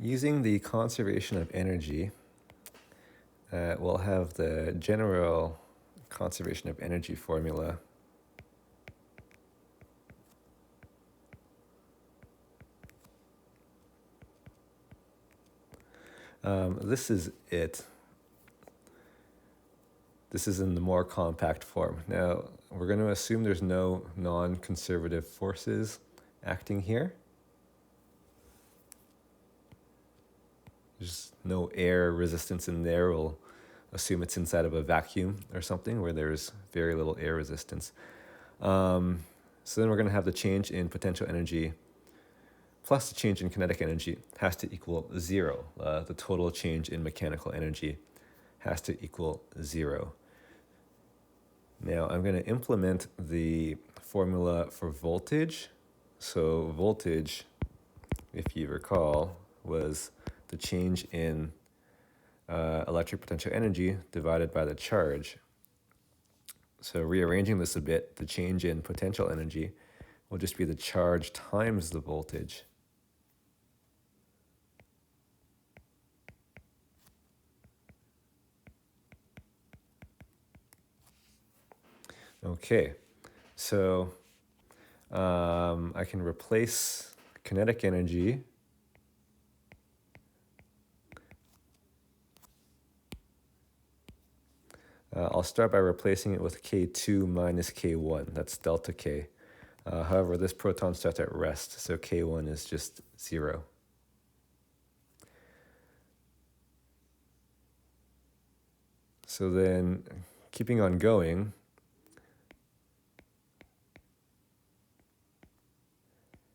Using the conservation of energy, we'll have the general conservation of energy formula. This is it. This is in the more compact form. Now, we're going to assume there's no non-conservative forces acting here. There's no air resistance in there. We'll assume it's inside of a vacuum or something where there's very little air resistance. So then we're going to have the change in potential energy plus the change in kinetic energy has to equal 0. The total change in mechanical energy has to equal 0. Now I'm going to implement the formula for voltage. So voltage, if you recall, was the change in electric potential energy divided by the charge. So rearranging this a bit, the change in potential energy will just be the charge times the voltage. Okay, so I can replace kinetic energy I'll start by replacing it with K2 minus K1. That's delta K. However, this proton starts at rest, so K1 is just 0. So then, keeping on going,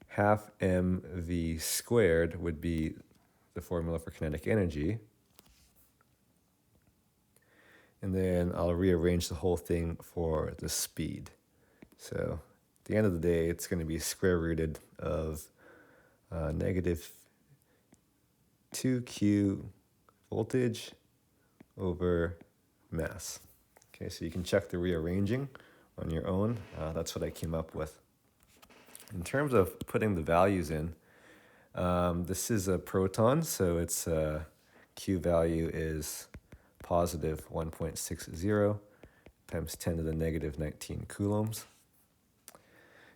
half mv squared would be the formula for kinetic energy. And then I'll rearrange the whole thing for the speed. So at the end of the day, it's going to be square rooted of negative 2q voltage over mass. Okay, so you can check the rearranging on your own. That's what I came up with. In terms of putting the values in, this is a proton, so its Q value is positive 1.60 times 10 to the negative 19 coulombs.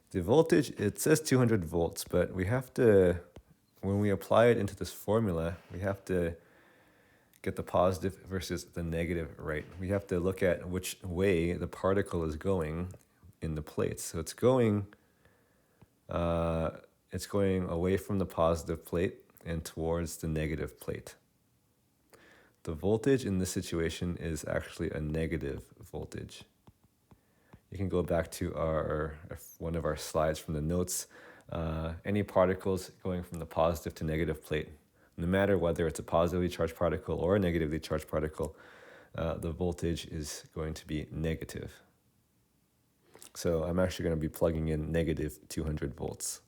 The voltage, it says 200 volts, but we have to, when we apply it into this formula, we have to get the positive versus the negative right. We have to look at which way the particle is going in the plates. So it's going away from the positive plate and towards the negative plate. The voltage in this situation is actually a negative voltage. You can go back to one of our slides from the notes. Any particles going from the positive to negative plate, no matter whether it's a positively charged particle or a negatively charged particle, the voltage is going to be negative. So I'm actually going to be plugging in negative 200 volts.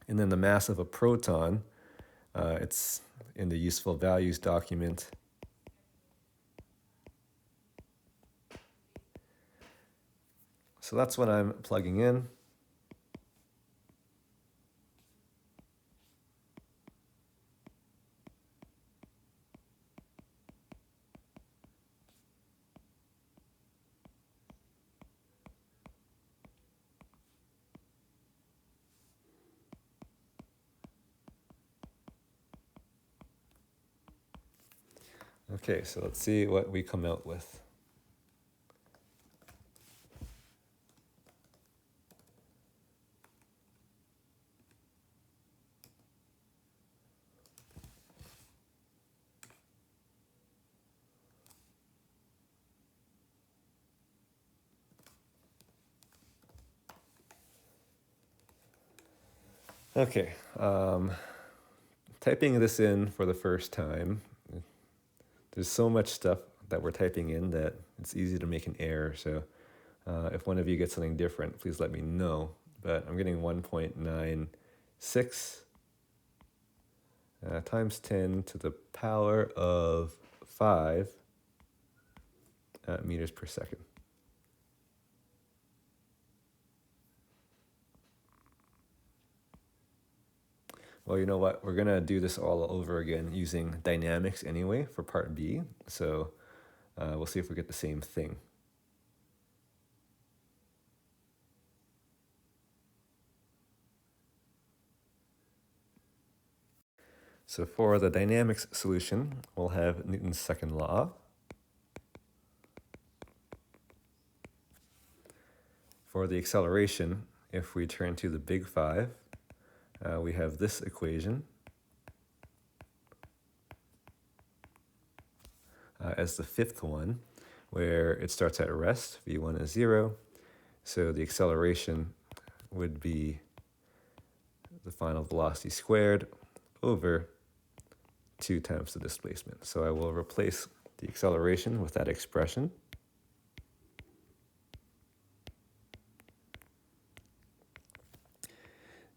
And then the mass of a proton, it's in the useful values document. So that's what I'm plugging in. Okay, so let's see what we come out with. Okay, typing this in for the first time, there's so much stuff that we're typing in that it's easy to make an error. So if one of you gets something different, please let me know. But I'm getting 1.96 times 10 to the power of 5 meters per second. Well, you know what? We're gonna do this all over again using dynamics anyway for part B. So we'll see if we get the same thing. So for the dynamics solution, we'll have Newton's second law. For the acceleration, if we turn to the big five, we have this equation as the fifth one, where it starts at rest, v1 is 0. So the acceleration would be the final velocity squared over 2 times the displacement. So I will replace the acceleration with that expression.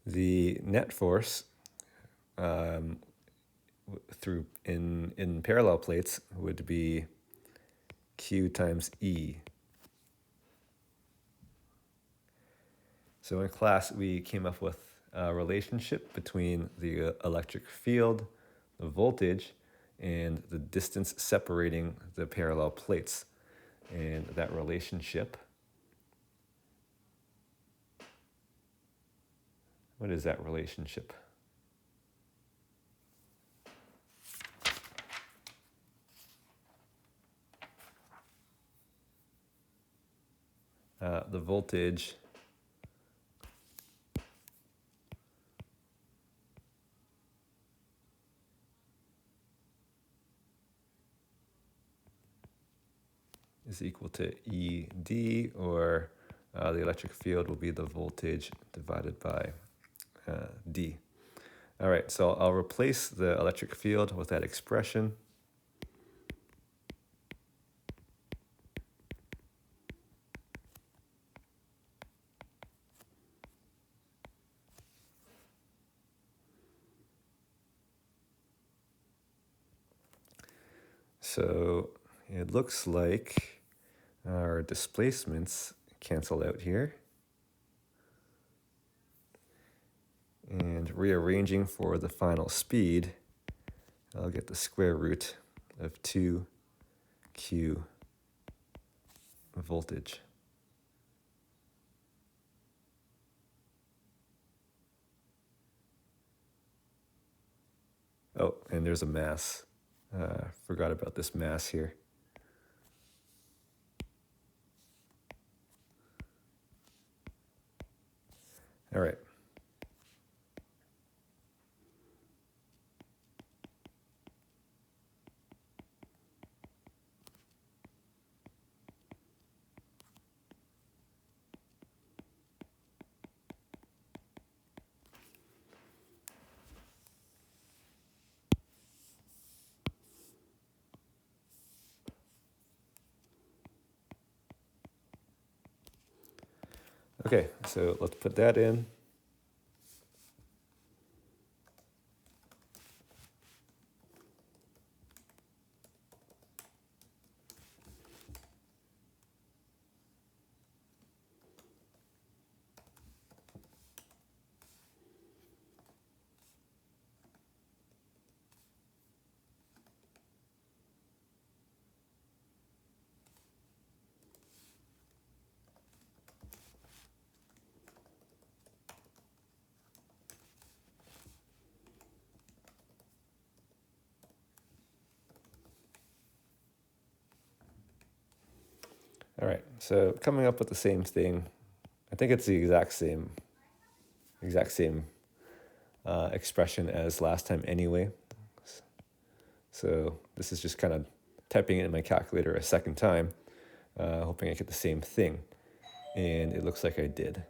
The net force through in parallel plates would be Q times E. So in class, we came up with a relationship between the electric field, the voltage, and the distance separating the parallel plates. And that relationship, what is that relationship? The voltage is equal to ED, or the electric field will be the voltage divided by D. All right, so I'll replace the electric field with that expression. So it looks like our displacements cancel out here. And rearranging for the final speed, I'll get the square root of 2q voltage. Oh, and there's a mass. Forgot about this mass here. All right. Okay, so let's put that in. All right, so coming up with the same thing. I think it's the exact same expression as last time anyway. So this is just kind of typing it in my calculator a second time, hoping I get the same thing. And it looks like I did.